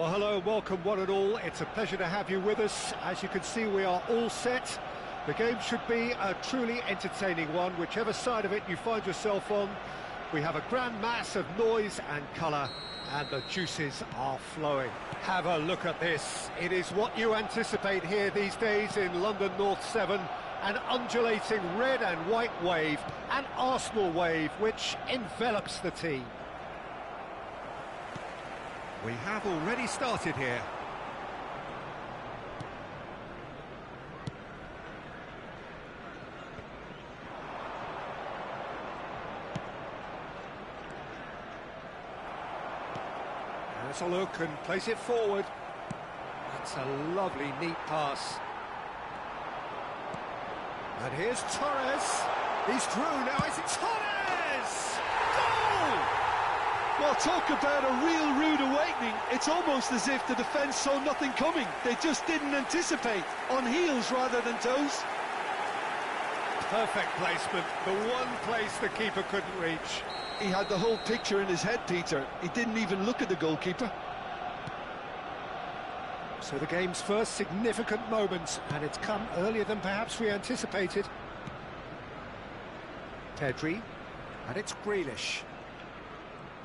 Well, hello, welcome one and all. It's a pleasure to have you with us. As you can see, we are all set. The game should be a truly entertaining one, whichever side of it you find yourself on. We have a grand mass of noise and colour, and the juices are flowing. Have a look at this. It is what you anticipate here these days in London North 7. An undulating red and white wave, an Arsenal wave, which envelops the team. We have already started here. Has a look and plays it forward. That's a lovely, neat pass. And here's Torres. He's through now. Is it Torres? Goal! Well, talk about a real rude awakening. It's almost as if the defence saw nothing coming. They just didn't anticipate. On heels rather than toes. Perfect placement. The one place the keeper couldn't reach. He had the whole picture in his head, Peter. He didn't even look at the goalkeeper. So the game's first significant moment, and it's come earlier than perhaps we anticipated. Pedri, and it's Grealish.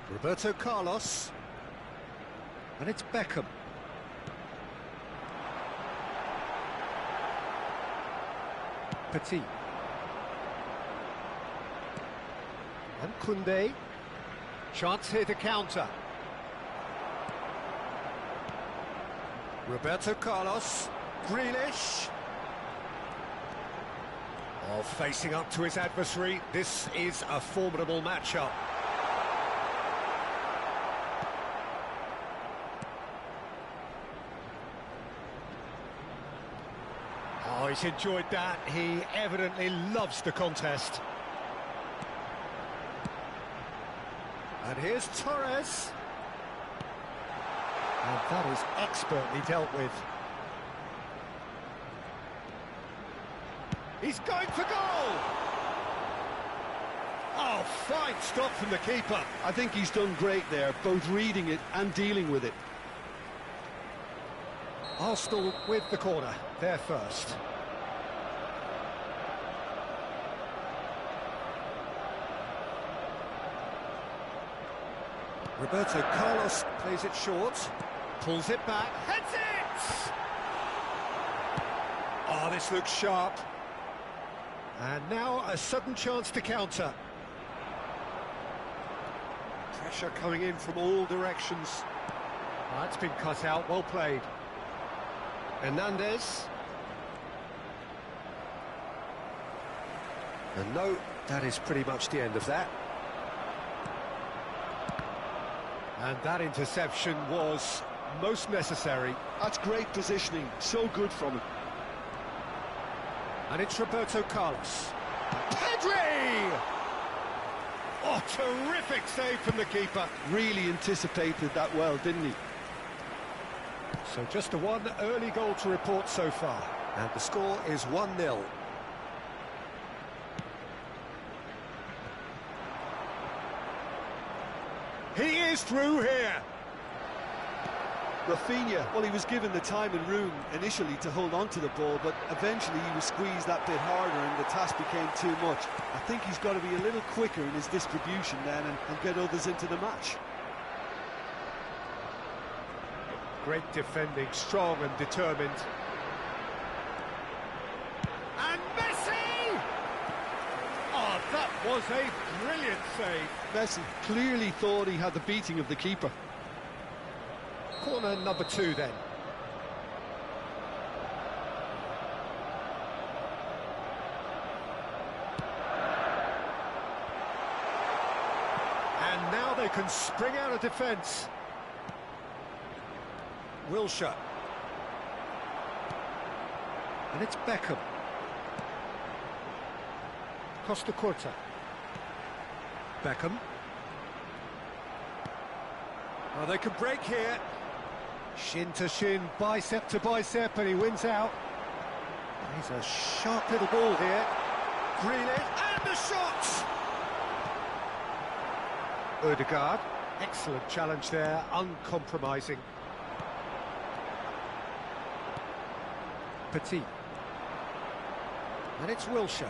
Roberto Carlos, and it's Beckham. Petit. And Koundé. Chance here to counter. Roberto Carlos. Grealish. Oh, facing up to his adversary. This is a formidable matchup. Oh, he's enjoyed that. He evidently loves the contest. And here's Torres. And that is expertly dealt with. He's going for goal! Oh, fine stop from the keeper. I think he's done great there, both reading it and dealing with it. Arsenal with the corner, they're first. Roberto Carlos plays it short, pulls it back, heads it! Oh, this looks sharp. And now a sudden chance to counter. Pressure coming in from all directions. Oh, that's been cut out, well played. Hernandez. And no, that is pretty much the end of that. And that interception was most necessary. That's great positioning, so good from him. And it's Roberto Carlos. Pedri! Oh, terrific save from the keeper. Really anticipated that well, didn't he? So just the one early goal to report so far. And the score is 1-0. He is through here. Rafinha, well, he was given the time and room initially to hold on to the ball, but eventually he was squeezed that bit harder and the task became too much. I think he's got to be a little quicker in his distribution then and get others into the match. Great defending, strong and determined. And Messi! Oh, that was a brilliant save. Messi clearly thought he had the beating of the keeper. Corner number 2 then. And now they can spring out of defence. Wilshere. And it's Beckham. Costa Curta. Beckham. Well, they can break here. Shin to shin, bicep to bicep, and he wins out. He's a sharp little ball here. Grealish, and the shot! Ødegaard, excellent challenge there, uncompromising. Petit. And it's Wilshere.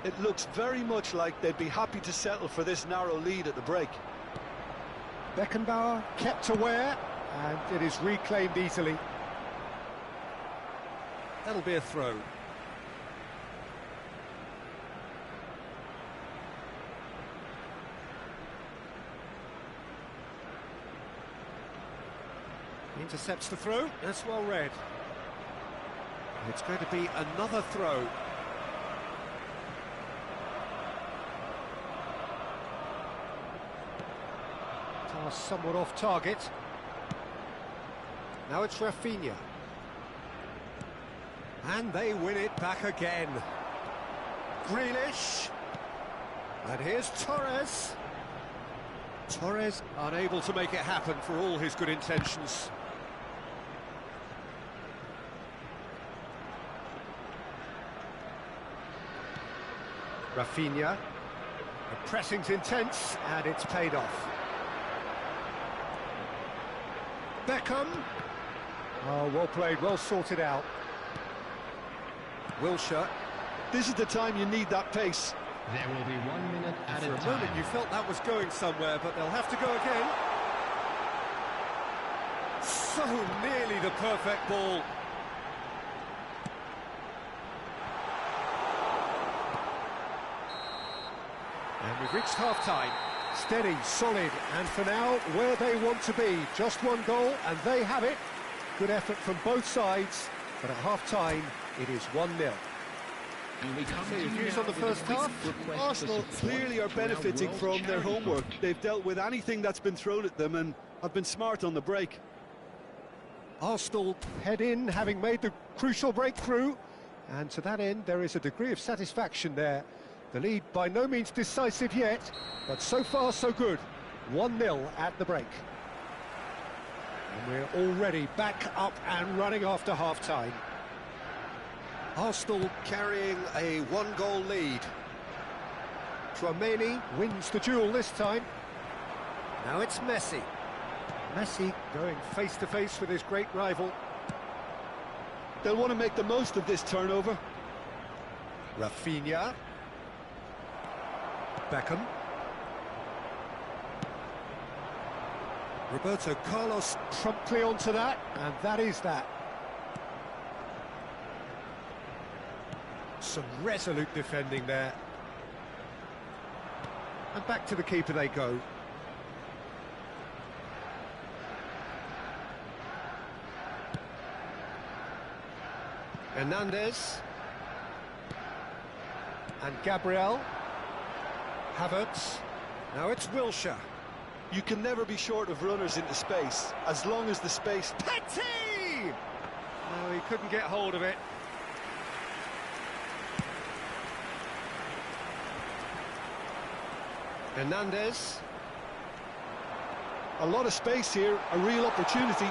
It looks very much like they'd be happy to settle for this narrow lead at the break. Beckenbauer kept aware, and it is reclaimed easily. That'll be a throw. Intercepts the throw. That's well read. It's going to be another throw. Pass somewhat off target. Now it's Rafinha. And they win it back again. Grealish. And here's Torres. Torres unable to make it happen for all his good intentions. Rafinha. The pressing's intense, and it's paid off. Beckham. Oh, well played, well sorted out. Wilshere. This is the time you need that pace. There will be 1 minute at a time. For a moment you felt that was going somewhere, but they'll have to go again. So nearly the perfect ball. And we've reached half-time. Steady, solid, and for now, where they want to be. Just one goal, and they have it. Good effort from both sides, but at half-time, it is 1-0. Your views on the first half? Arsenal clearly are benefiting from their homework. They've dealt with anything that's been thrown at them and have been smart on the break. Arsenal head in, having made the crucial breakthrough, and to that end, there is a degree of satisfaction there. The lead by no means decisive yet, but so far so good. 1-0 at the break. And we're already back up and running after half-time. Arsenal carrying a one-goal lead. Tchouaméni wins the duel this time. Now it's Messi. Messi going face-to-face with his great rival. They'll want to make the most of this turnover. Rafinha. Beckham. Roberto Carlos promptly onto that, and that is that. Some resolute defending there. And back to the keeper they go. Hernandez. And Gabriel. Havertz. Now it's Wilshere. You can never be short of runners into space, as long as the space... Petit! No, he couldn't get hold of it. Hernandez. A lot of space here, a real opportunity.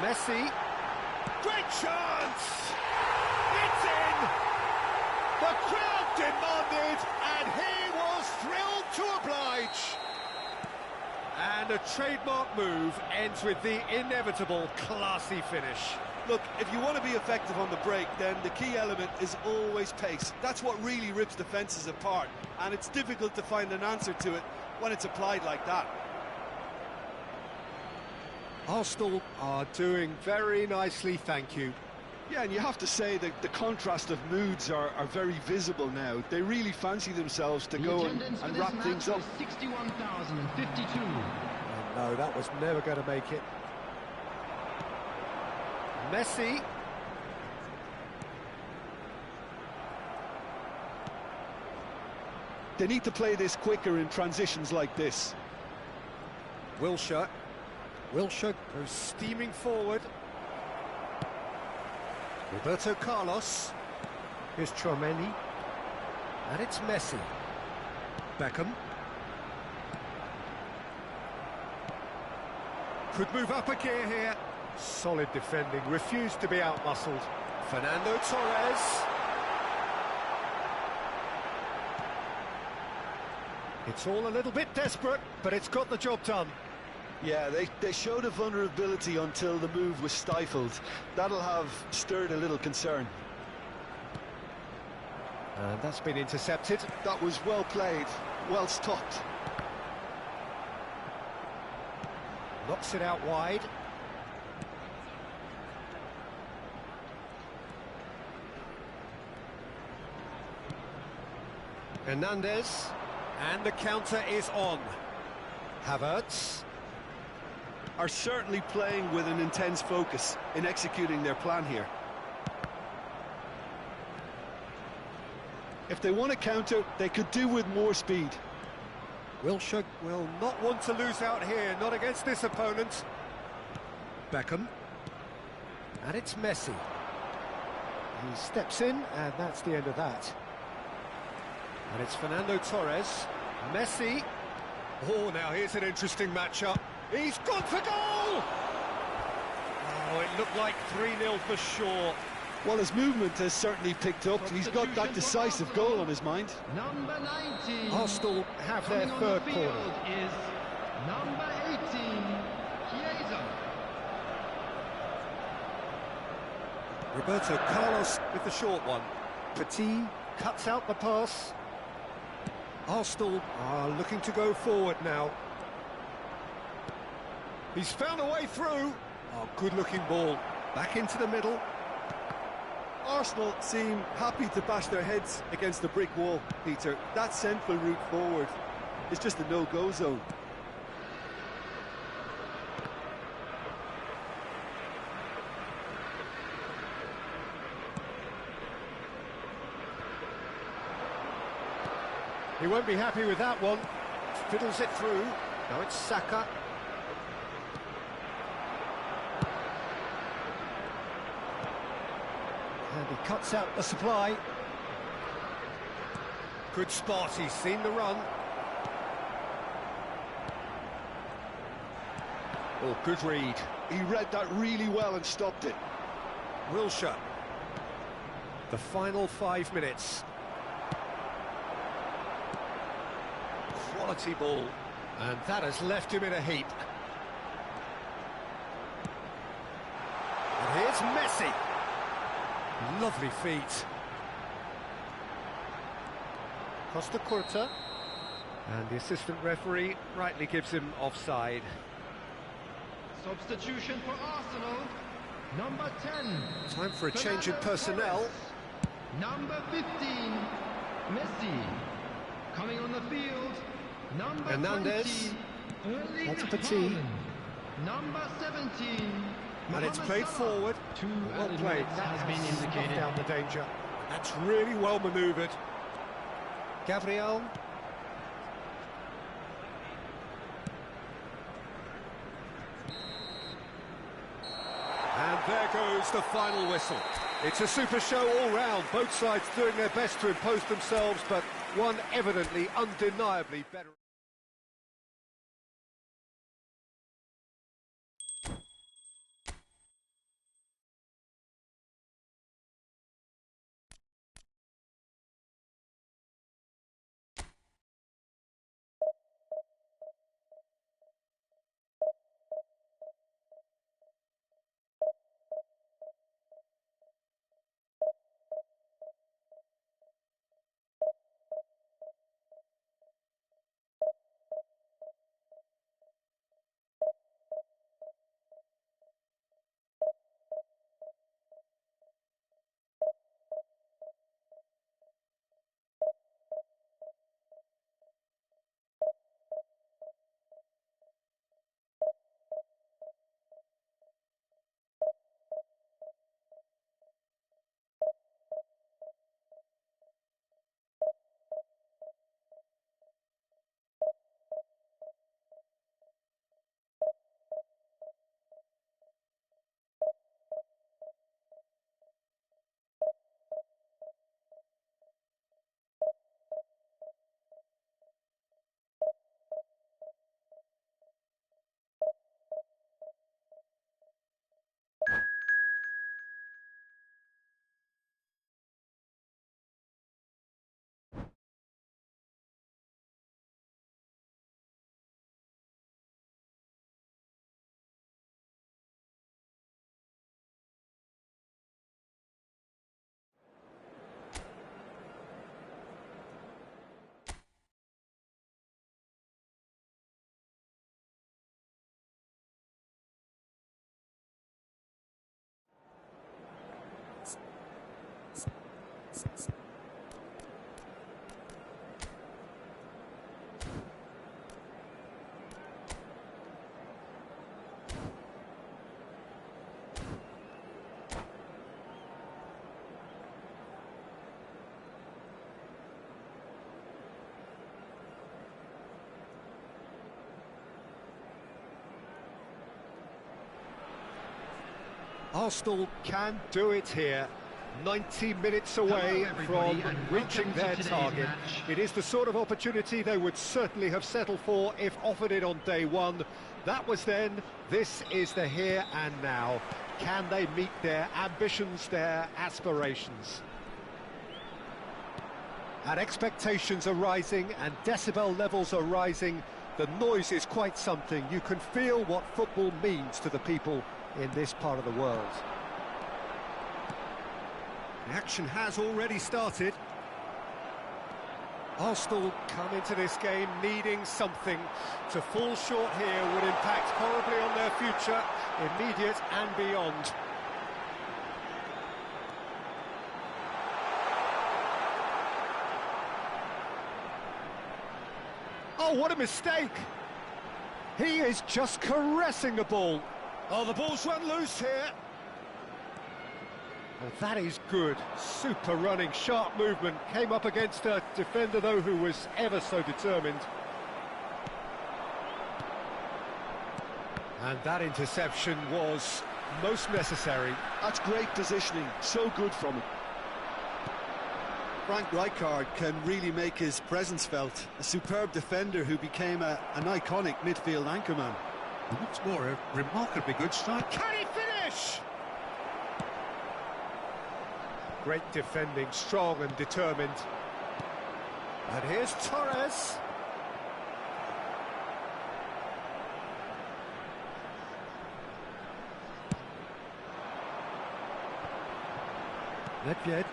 Messi. Great chance! It's in! The crowd demanded, and he was thrilled to oblige. And a trademark move ends with the inevitable classy finish. Look, if you want to be effective on the break, then the key element is always pace. That's what really rips defences apart, and it's difficult to find an answer to it when it's applied like that. Arsenal are doing very nicely, thank you. Yeah, and you have to say that the contrast of moods are very visible now. They really fancy themselves to go and wrap things up. 61,052. No, that was never going to make it. Messi. They need to play this quicker in transitions like this. Wilshere. Wilshere goes steaming forward. Roberto Carlos. Here's Tchouaméni. And it's Messi. Beckham. Could move up a gear here. Solid defending, refused to be outmuscled. Fernando Torres. It's all a little bit desperate, but it's got the job done. Yeah, they showed a vulnerability until the move was stifled. That'll have stirred a little concern. And that's been intercepted. That was well played, well stopped. Knocks it out wide. Hernandez. And the counter is on. Havertz. Are certainly playing with an intense focus in executing their plan here. If they want to counter, they could do with more speed. Wilshere will not want to lose out here, not against this opponent. Beckham. And it's Messi. He steps in, and that's the end of that. And it's Fernando Torres. Messi. Oh, now here's an interesting matchup. He's gone for goal! Oh, it looked like 3-0 for sure. Well, his movement has certainly picked up. He's got that decisive goal on his mind. Number 19. Arsenal have their Coming on third the corner. field is number 18, Chiesa. Roberto Carlos with the short one. Petit cuts out the pass. Arsenal are looking to go forward now. He's found a way through. Oh, good-looking ball. Back into the middle. Arsenal seem happy to bash their heads against the brick wall, Peter. That central route forward is just a no-go zone. He won't be happy with that one. Fiddles it through. Now it's Saka. And he cuts out the supply. Good spot, he's seen the run. Oh, good read. He read that really well and stopped it. Wilshere. The final 5 minutes. Quality ball. And that has left him in a heap. And here's Messi. Lovely feet. Costa Curta. And the assistant referee rightly gives him offside. Substitution for Arsenal. Number 10. Time for a change in personnel. Number 15, Messi. Coming on the field, number Hernandez. 20, Erling That's Petit. Haaland. Number 17, And it's Mohamed played Salah. forward. Two Well added played. minutes That has been snuffed indicated. down the danger. That's really well manoeuvred. Gabriel. And there goes the final whistle. It's a super show all round. Both sides doing their best to impose themselves, but one evidently, undeniably better. Arsenal can do it here. 90 minutes away from reaching their target. It is the sort of opportunity they would certainly have settled for if offered it on day one. That was then, this is the here and now. Can they meet their ambitions, their aspirations? And expectations are rising and decibel levels are rising. The noise is quite something. You can feel what football means to the people in this part of the world. The action has already started. Arsenal come into this game needing something. To fall short here would impact horribly on their future, immediate and beyond. Oh, what a mistake! He is just caressing the ball. Oh, the ball's run loose here. Well, that is good. Super running, sharp movement. Came up against a defender, though, who was ever so determined. And that interception was most necessary. That's great positioning, so good from him. Frank Rijkaard can really make his presence felt. A superb defender who became an iconic midfield anchorman. What's more, a remarkably good strike. Can he finish? Great defending, strong and determined. And here's Torres. Nedved.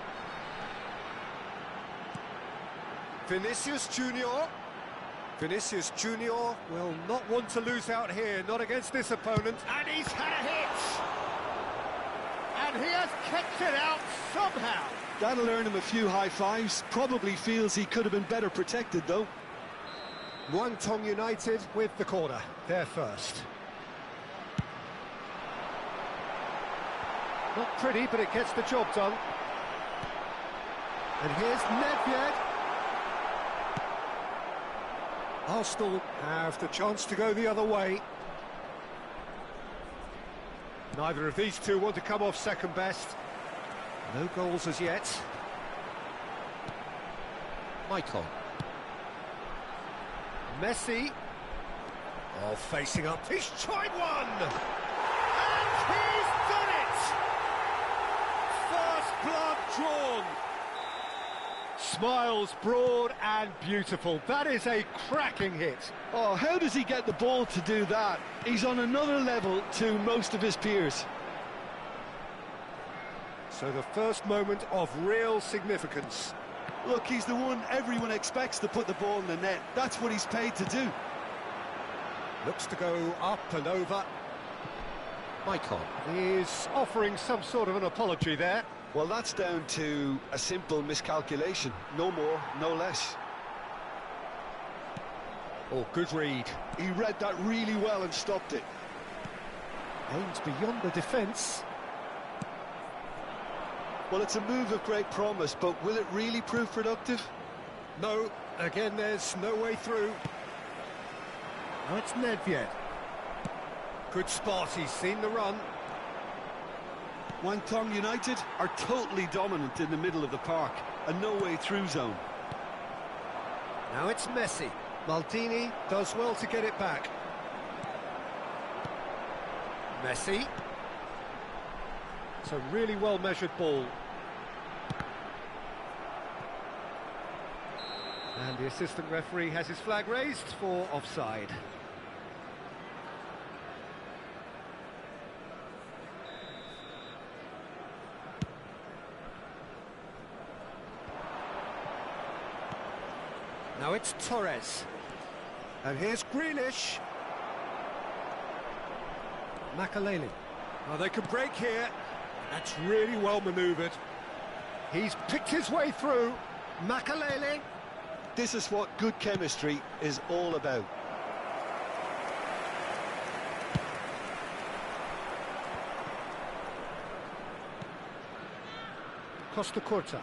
Vinicius Junior. Vinicius Junior will not want to lose out here, not against this opponent. And he's had a hit! And he has kept it out somehow. That'll earn him a few high fives. Probably feels he could have been better protected, though. Muangthong United with the corner. They're first. Not pretty, but it gets the job done. And here's Nedved. Arsenal have the chance to go the other way. Neither of these two want to come off second best. No goals as yet. Michael. Messi. Oh, facing up. He's tried one! And he's done it! First blood drawn. Smiles broad and beautiful. That is a cracking hit. Oh, how does he get the ball to do that? He's on another level to most of his peers. So the first moment of real significance. Look, he's the one everyone expects to put the ball in the net. That's what he's paid to do. Looks to go up and over. Michael is offering some sort of an apology there. Well, that's down to a simple miscalculation. No more, no less. Oh, good read. He read that really well and stopped it. Aims beyond the defence. Well, it's a move of great promise, but will it really prove productive? No, again, there's no way through. Now it's Nedved. Good spot, he's seen the run. Muangthong United are totally dominant in the middle of the park, a no-way-through zone. Now it's Messi. Maldini does well to get it back. Messi. It's a really well-measured ball. And the assistant referee has his flag raised for offside. Now it's Torres. And here's Grealish. Makaleli. Well, they can break here. That's really well manoeuvred. He's picked his way through. Makalele. This is what good chemistry is all about. Costa Curta.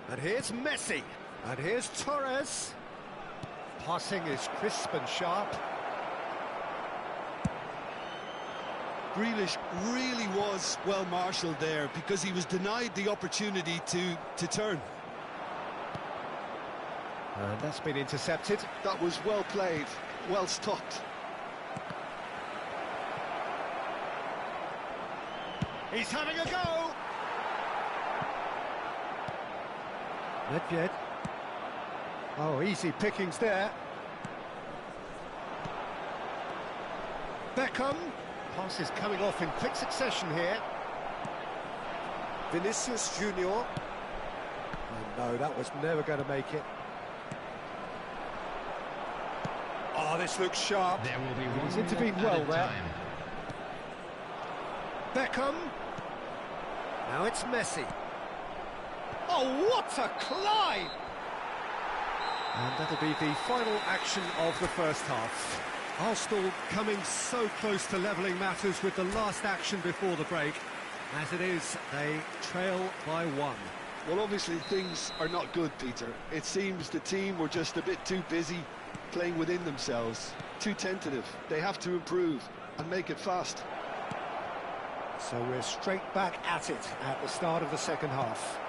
And here's Messi. And here's Torres. Passing is crisp and sharp. Grealish really was well marshalled there because he was denied the opportunity to turn. And that's been intercepted. That was well played, well stopped. He's having a go! Nedved. Oh, easy pickings there. Beckham. Passes coming off in quick succession here. Vinicius Junior. Oh no, that was never going to make it. Oh, this looks sharp. There will be one He's intervened well there. time. Beckham. Now it's Messi. Oh, what a climb! And that'll be the final action of the first half. Arsenal coming so close to levelling matters with the last action before the break. As it is, they trail by 1. Well, obviously things are not good, Peter. It seems the team were just a bit too busy playing within themselves, too tentative. They have to improve and make it fast. So we're straight back at it at the start of the second half.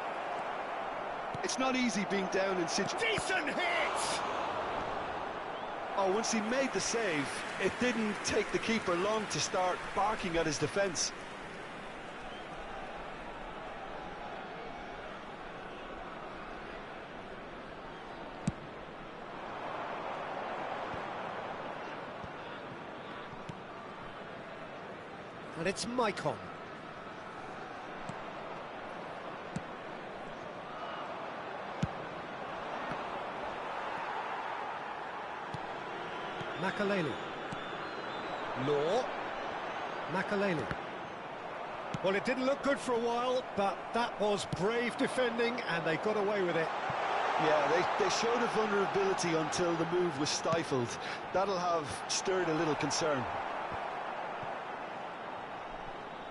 It's not easy being down in situations. Decent hit! Oh, once he made the save, it didn't take the keeper long to start barking at his defence. And it's Maicon. Makalele. Law. Makalele. Well, it didn't look good for a while, but that was brave defending, and they got away with it. Yeah, they showed a vulnerability until the move was stifled. That'll have stirred a little concern.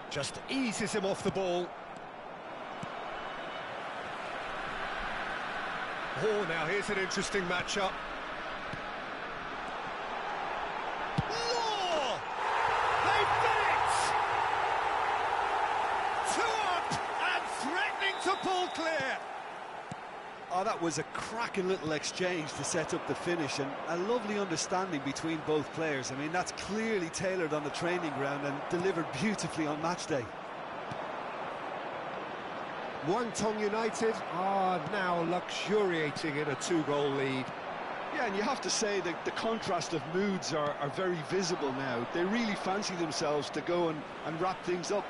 Just eases him off the ball. Oh, now here's an interesting matchup. Law! They've done it! 2 up and threatening to pull clear. Oh, that was a cracking little exchange to set up the finish, and a lovely understanding between both players. I mean, that's clearly tailored on the training ground and delivered beautifully on match day. Guangdong United are now luxuriating in a 2-goal lead. Yeah, and you have to say that the contrast of moods are very visible now. They really fancy themselves to go and wrap things up.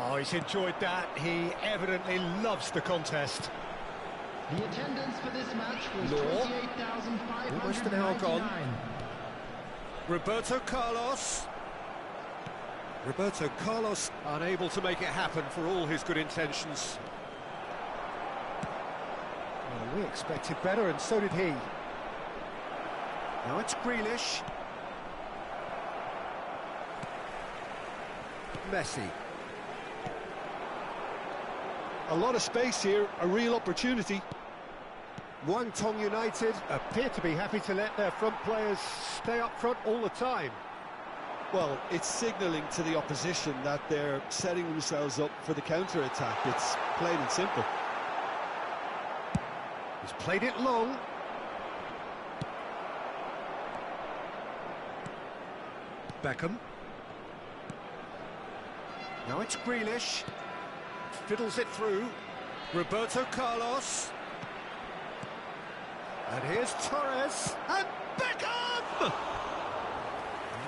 Oh, he's enjoyed that. He evidently loves the contest. The attendance for this match was Law. 28,599. Almost an hour gone. Roberto Carlos. Roberto Carlos unable to make it happen for all his good intentions. Well, we expected better, and so did he. Now it's Grealish. Messi. A lot of space here, a real opportunity. Guangdong United appear to be happy to let their front players stay up front all the time. Well, it's signalling to the opposition that they're setting themselves up for the counter-attack. It's plain and simple. He's played it long. Beckham. Now it's Grealish. Fiddles it through. Roberto Carlos. And here's Torres. And Beckham!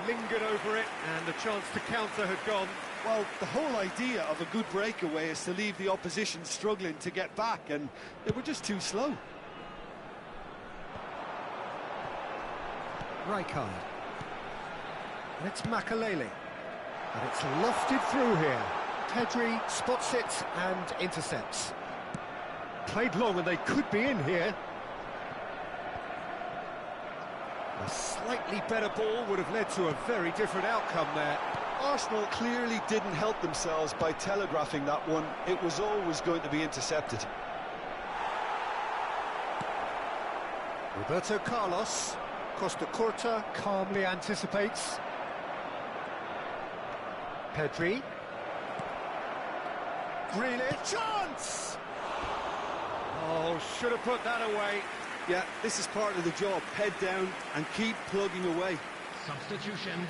Lingered over it, and the chance to counter had gone. Well, the whole idea of a good breakaway is to leave the opposition struggling to get back, and they were just too slow. Rijkaard. And it's Makalele. And it's lofted through here. Pedri spots it and intercepts. Played long and they could be in here. A slightly better ball would have led to a very different outcome there. Arsenal clearly didn't help themselves by telegraphing that one. It was always going to be intercepted. Roberto Carlos. Costa Curta calmly anticipates. Pedri. Grealish. Chance! Oh, should have put that away. Yeah, this is part of the job. Head down and keep plugging away. Substitution.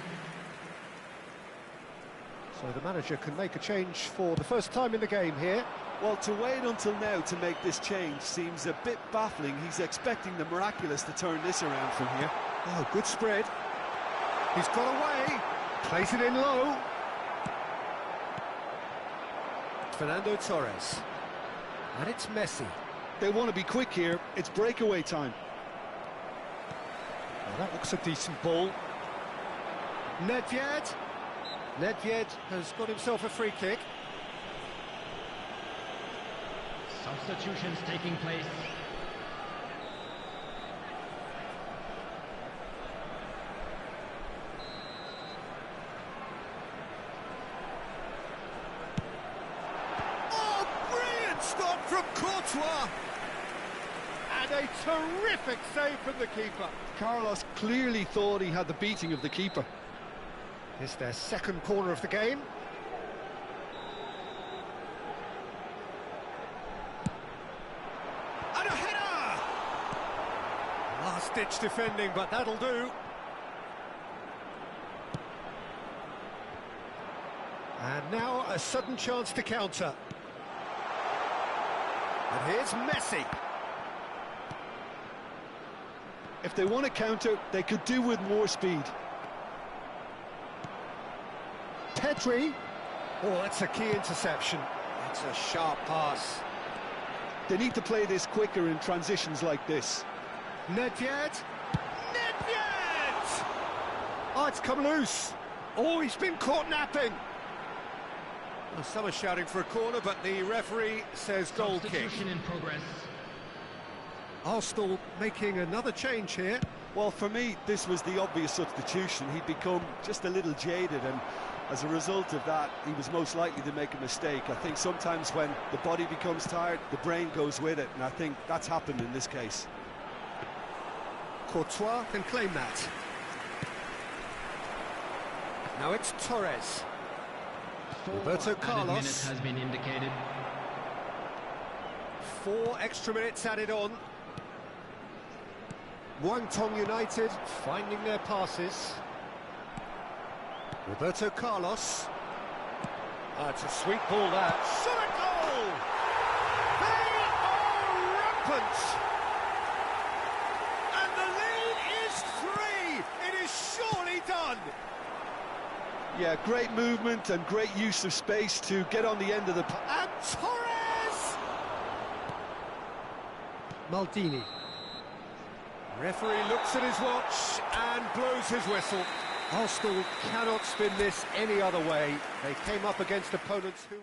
So the manager can make a change for the first time in the game here. Well, to wait until now to make this change seems a bit baffling. He's expecting the miraculous to turn this around from here. Oh, good spread. He's got away. Plays it in low. Fernando Torres. And it's Messi. They want to be quick here. It's breakaway time. Well, that looks a decent ball. Nedved. Nedved has got himself a free kick. Substitutions taking place. Oh, brilliant stop from Courtois! And a terrific save from the keeper. Carlos clearly thought he had the beating of the keeper. It's their second corner of the game. And a header! Last-ditch defending, but that'll do. And now a sudden chance to counter. And here's Messi. If they want to counter, they could do with more speed. Pedri. Oh, that's a key interception. It's a sharp pass. They need to play this quicker in transitions like this. Nedved. Nedved! Oh, it's come loose. Oh, he's been caught napping. Well, some are shouting for a corner, but the referee says goal kick. Substitution in progress. Arsenal making another change here. Well, for me, this was the obvious substitution. He'd become just a little jaded, and as a result of that, he was most likely to make a mistake. I think sometimes when the body becomes tired, the brain goes with it, and I think that's happened in this case. Courtois can claim that. Now it's Torres. Roberto Added Carlos. minute has been indicated. 4 extra minutes added on. Guangdong United finding their passes. Roberto Carlos. Ah, it's a sweet ball that. Shot a goal! They are rampant! And the lead is 3! It is surely done! Yeah, great movement and great use of space to get on the end of the... And Torres! Maldini. Referee looks at his watch and blows his whistle. Arsenal cannot spin this any other way. They came up against opponents who...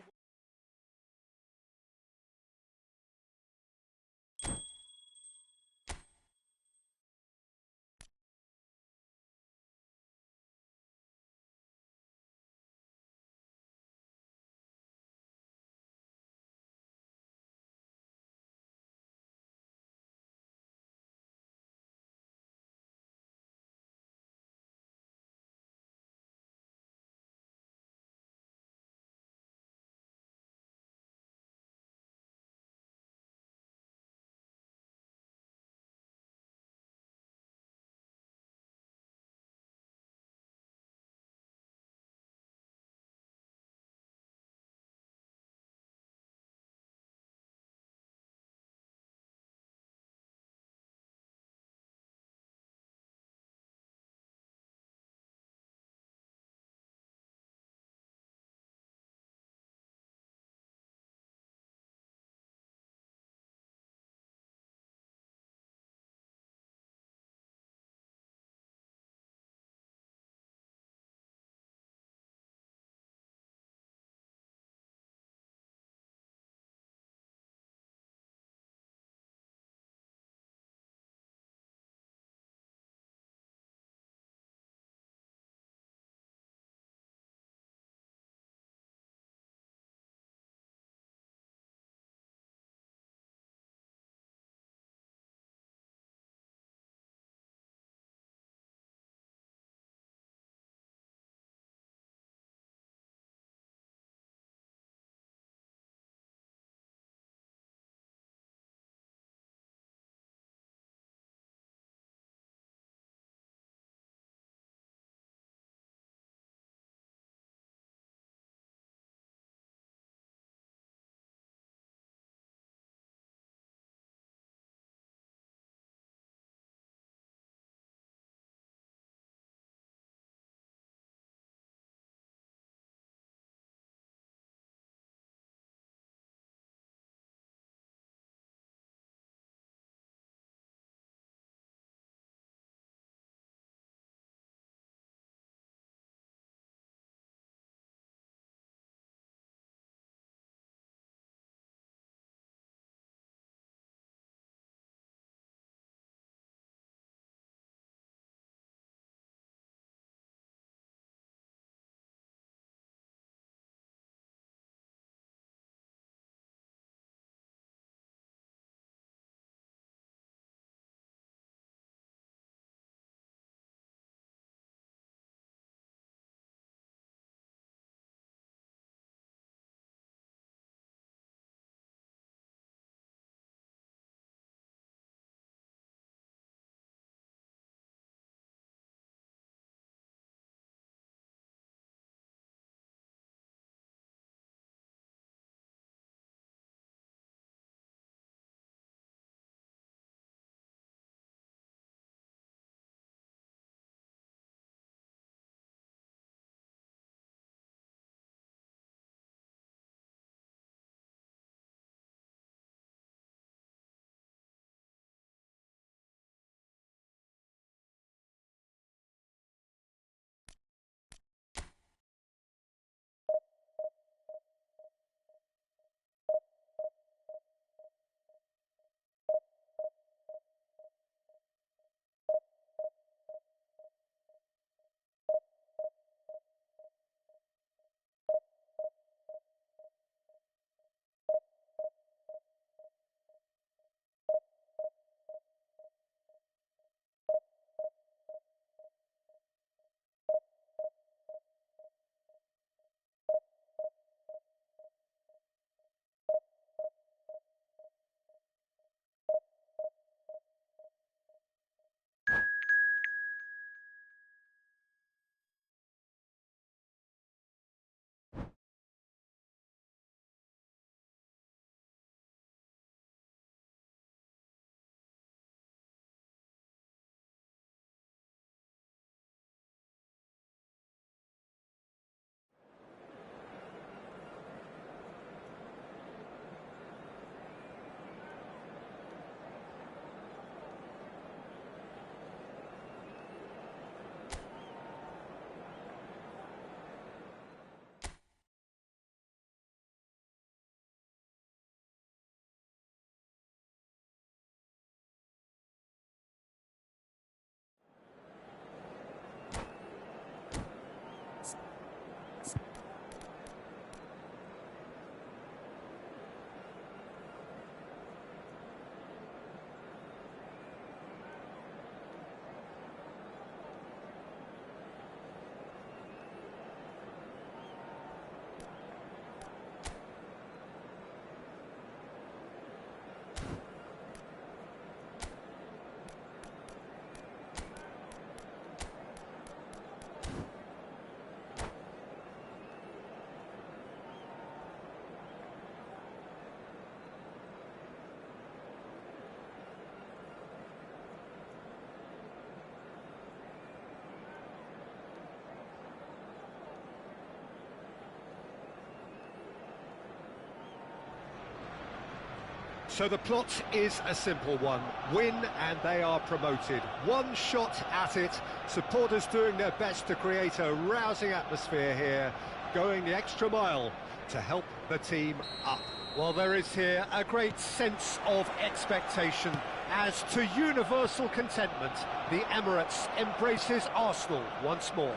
So the plot is a simple one. Win and they are promoted. One shot at it. Supporters doing their best to create a rousing atmosphere here, going the extra mile to help the team up. Well, there is here a great sense of expectation. As to universal contentment, the Emirates embraces Arsenal once more.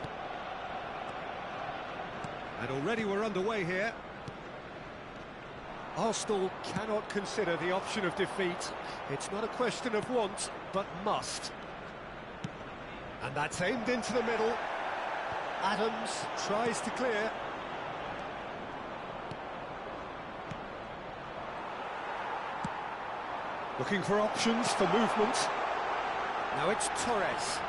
And already we're underway here. Arsenal cannot consider the option of defeat. It's not a question of want, but must. And that's aimed into the middle. Adams tries to clear. Looking for options for movement. Now it's Torres.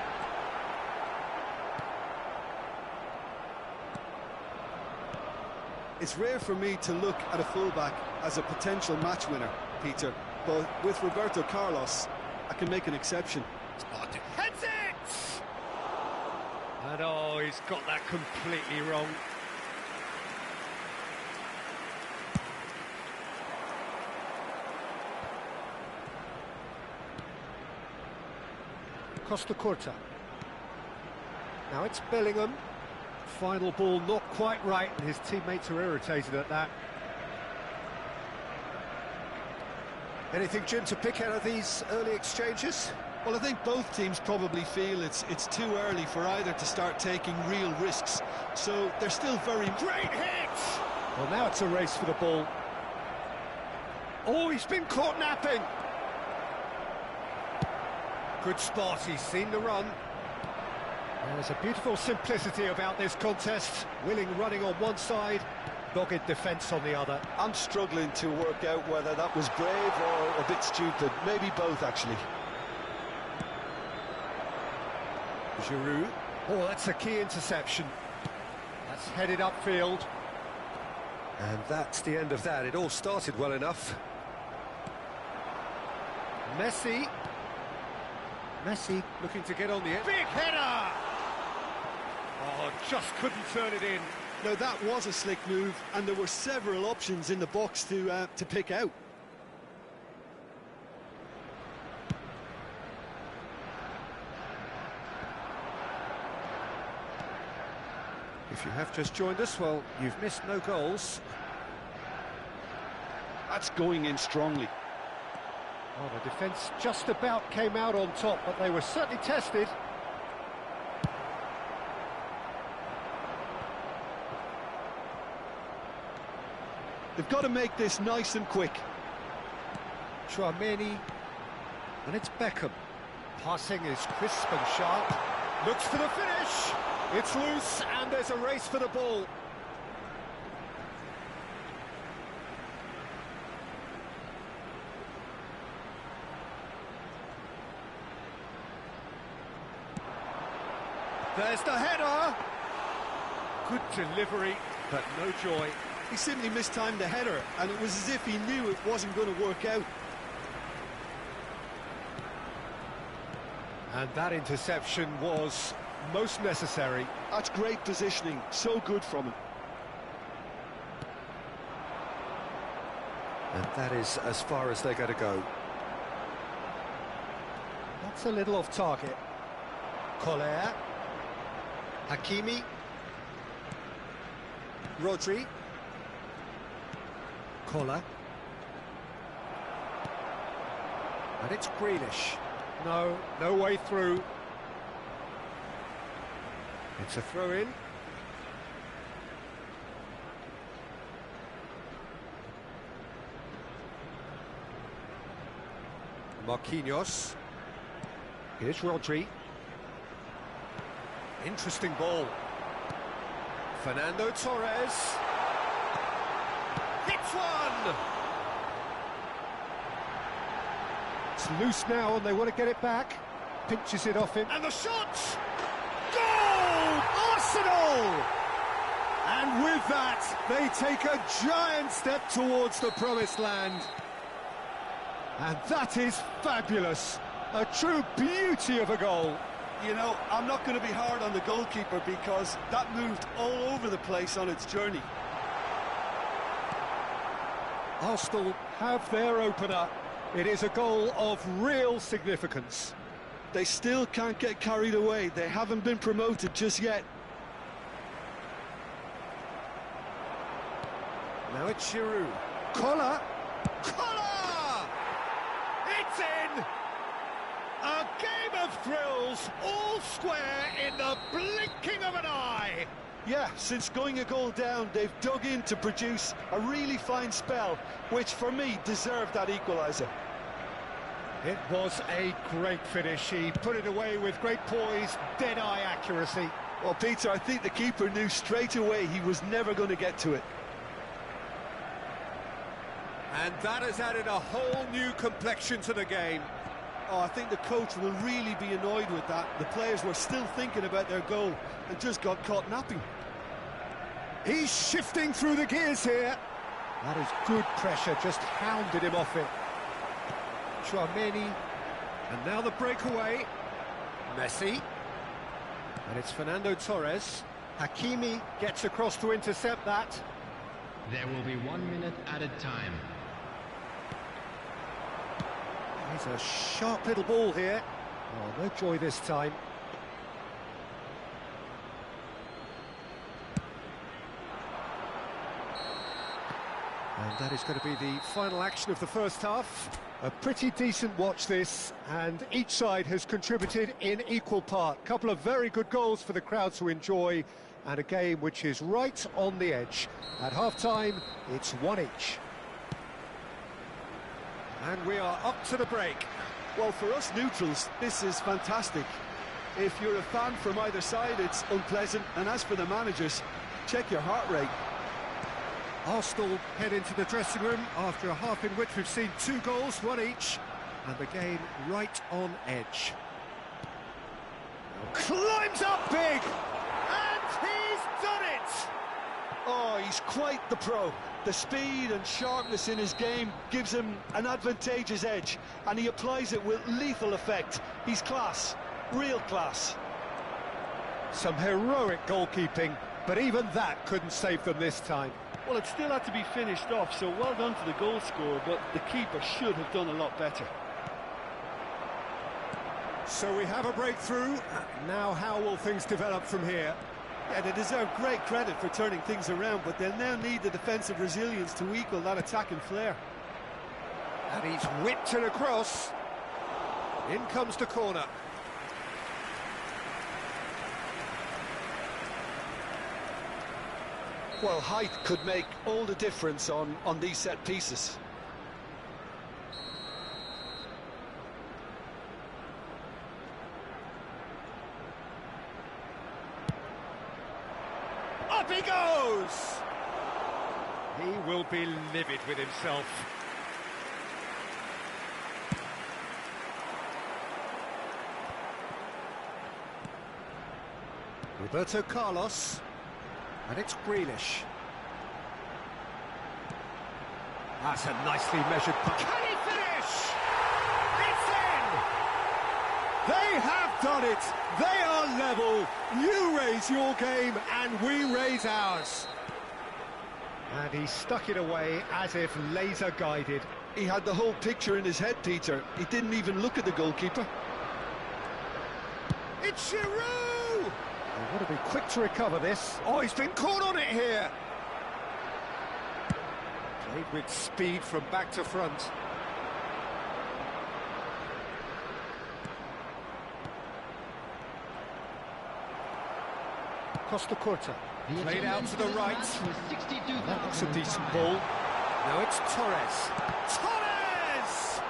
It's rare for me to look at a fullback as a potential match winner, Peter, but with Roberto Carlos, I can make an exception. Heads it! And oh, he's got that completely wrong. Costa Curta. Now it's Bellingham. Final ball not quite right, and his teammates are irritated at that. Anything, Jim, to pick out of these early exchanges? Well, I think both teams probably feel it's too early for either to start taking real risks, so they're still very... Great hit! Well, now it's a race for the ball. Oh, he's been caught napping! Good spot, he's seen the run. There's a beautiful simplicity about this contest. Willing running on one side, dogged defence on the other. I'm struggling to work out whether that was brave or a bit stupid. Maybe both, actually. Giroud. Oh, that's a key interception. That's headed upfield. And that's the end of that. It all started well enough. Messi looking to get on the end. Big header! Oh, just couldn't turn it in. No, that was a slick move, and there were several options in the box to pick out. If you have just joined us, well, you've missed no goals. That's going in strongly. Well, the defence just about came out on top, but they were certainly tested. They've got to make this nice and quick. Chouameni, and it's Beckham. Passing is crisp and sharp. Looks for the finish. It's loose, and there's a race for the ball. There's the header. Good delivery, but no joy. He simply mistimed the header, and it was as if he knew it wasn't going to work out. And that interception was most necessary. That's great positioning, so good from him. And that is as far as they're going to go. That's a little off target. Collier. Hakimi. Rodri. Kola. And it's Grealish. No way through. It's a throw-in. Marquinhos. Here's Rodri. Interesting ball. Fernando Torres. Hits one! It's loose now and they want to get it back. Pinches it off him. And the shot! Goal! Arsenal! And with that, they take a giant step towards the promised land. And that is fabulous. A true beauty of a goal. You know, I'm not going to be hard on the goalkeeper because that moved all over the place on its journey. Arsenal have their opener. It is a goal of real significance. They still can't get carried away. They haven't been promoted just yet. Now it's Giroud. Collar! Collar! It's in! A game of thrills, all square in the blinking of an eye! Yeah, since going a goal down, they've dug in to produce a really fine spell, which for me deserved that equaliser. It was a great finish. He put it away with great poise, dead-eye accuracy. Well, Peter, I think the keeper knew straight away he was never going to get to it. And that has added a whole new complexion to the game. Oh, I think the coach will really be annoyed with that. The players were still thinking about their goal and just got caught napping. He's shifting through the gears here. That is good pressure, just hounded him off it. Chouameni, and now the breakaway. Messi. And it's Fernando Torres. Hakimi gets across to intercept that. There will be 1 minute added time. He's a sharp little ball here. Oh, no joy this time. And that is going to be the final action of the first half. A pretty decent watch this, and each side has contributed in equal part. Couple of very good goals for the crowd to enjoy, and a game which is right on the edge. At half-time, it's 1 each. And we are up to the break. Well, for us neutrals, this is fantastic. If you're a fan from either side, it's unpleasant. And as for the managers, check your heart rate. Arsenal head into the dressing room after a half in which we've seen 2 goals, 1 each, and the game right on edge. Climbs up big, and he's done it! Oh, he's quite the pro. The speed and sharpness in his game gives him an advantageous edge, and he applies it with lethal effect. He's class, real class. Some heroic goalkeeping, but even that couldn't save them this time. Well, it still had to be finished off, so well done to the goal scorer, but the keeper should have done a lot better. So we have a breakthrough. Now how will things develop from here? Yeah, they deserve great credit for turning things around, but they'll now need the defensive resilience to equal that attacking flair. And he's whipped it across. In comes the corner. Well, height could make all the difference on these set pieces. Up he goes! He will be livid with himself. Roberto Carlos. And it's Grealish. That's a nicely measured punch. Can he finish? It's in! They have done it! They are level! You raise your game and we raise ours. And he stuck it away as if laser guided. He had the whole picture in his head, Peter. He didn't even look at the goalkeeper. It's Giroud! They've got to be quick to recover this. Oh, he's been caught on it here. Played with speed from back to front. Costa Curta. Played out to the right. That looks a decent ball. Now it's Torres. Torres!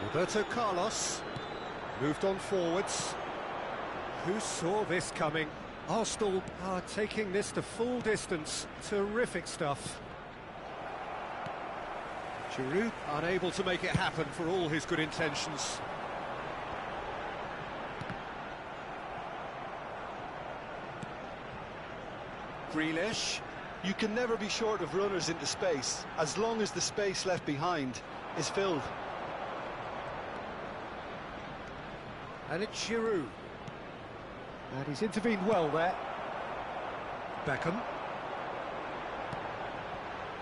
Roberto Carlos. Moved on forwards. Who saw this coming? Arsenal are taking this to full distance. Terrific stuff. Giroud unable to make it happen for all his good intentions. Grealish. You can never be short of runners into space, as long as the space left behind is filled. And it's Giroud. And he's intervened well there. Beckham.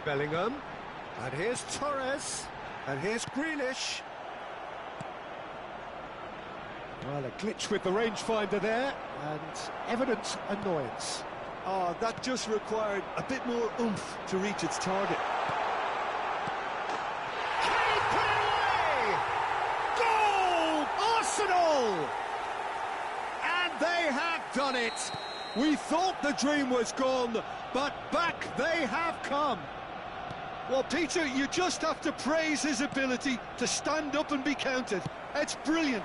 Bellingham. And here's Torres. And here's Grealish. Well, a glitch with the rangefinder there, and evident annoyance. Oh, that just required a bit more oomph to reach its target. Can he put it away? Goal! Arsenal! And they have done it. We thought the dream was gone, but back they have come. Well, Peter, you just have to praise his ability to stand up and be counted. It's brilliant.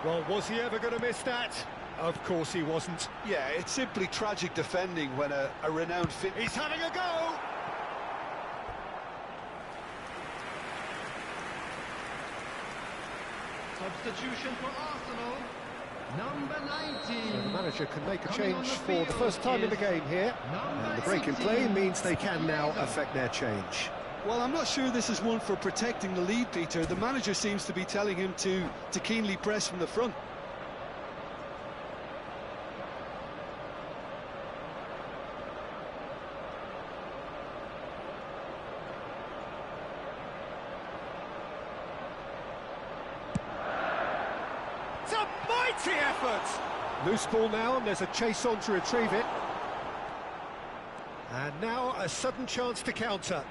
Well, was he ever going to miss that? Of course he wasn't. Yeah, it's simply tragic defending when a renowned fit... He's having a go! Substitution for Arsenal. Number 19. So the manager can make a change for the first time in the game here. And the break in play means they can now affect their change. Well, I'm not sure this is one for protecting the lead, Peter. The manager seems to be telling him to keenly press from the front. It's a mighty effort! Loose ball now, and there's a chase on to retrieve it. And now a sudden chance to counter.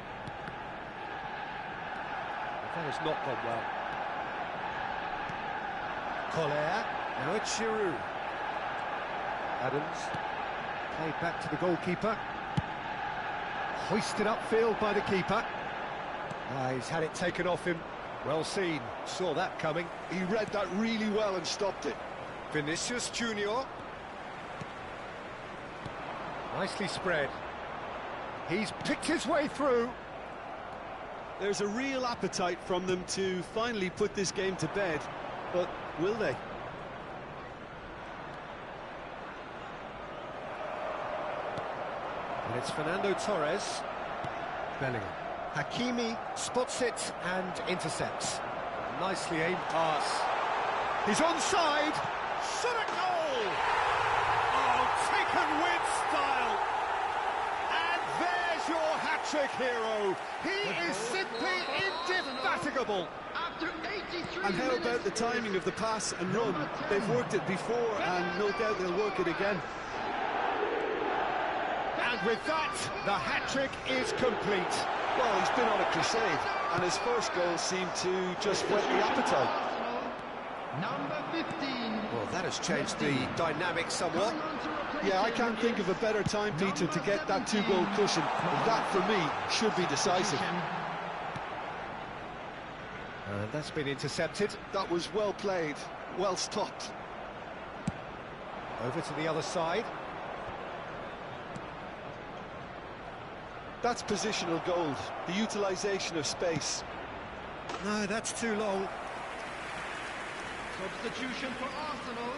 That has not gone well. Collier, now it's Giroud. Adams, played back to the goalkeeper. Hoisted upfield by the keeper. He's had it taken off him. Well seen, saw that coming. He read that really well and stopped it. Vinicius Junior. Nicely spread. He's picked his way through. There's a real appetite from them to finally put this game to bed, but will they? And it's Fernando Torres. Bellingham. Hakimi spots it and intercepts. Nicely aimed pass. He's onside. Shot a goal! Oh, taken with style. And there's your hat-trick hero. He is simply indefatigable. After 83 And how about the timing of the pass and run? They've worked it before, and no doubt they'll work it again. And with that, the hat-trick is complete. Well, he's been on a crusade, and his first goal seemed to just whet the appetite. Number 15. Well, that has changed the dynamic somewhat. Yeah, I can't think of a better time, Peter, to get that two-goal cushion. And that, for me, should be decisive. And that's been intercepted. That was well played, well stopped. Over to the other side. That's positional gold, the utilisation of space. No, that's too long. Substitution for Arsenal.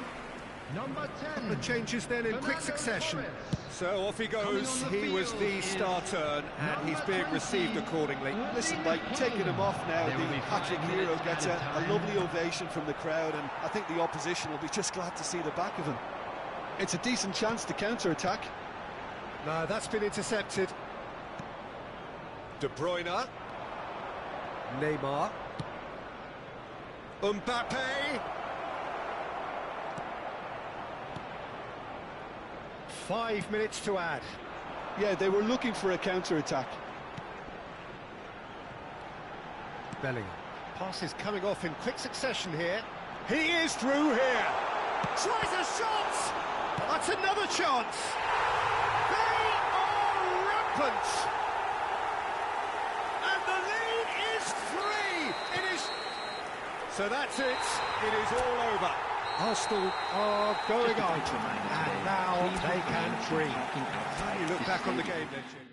Number 10. The changes then in quick succession. So off he goes. He was the star turn, and he's being received accordingly. Listen, Mike, taking him off now, the hat-trick hero gets a lovely ovation from the crowd, and I think the opposition will be just glad to see the back of him. It's a decent chance to counter-attack. No, that's been intercepted. De Bruyne. Neymar. Mbappe. 5 minutes to add. Yeah, they were looking for a counter-attack. Bellingham. Passes coming off in quick succession here. He is through here. Tries a shot. That's another chance. They are rampant. And the lead is 3. It is. So that's it. It is all over. Arsenal are going on, and now they can dream. How do you look back on the game then, Jim?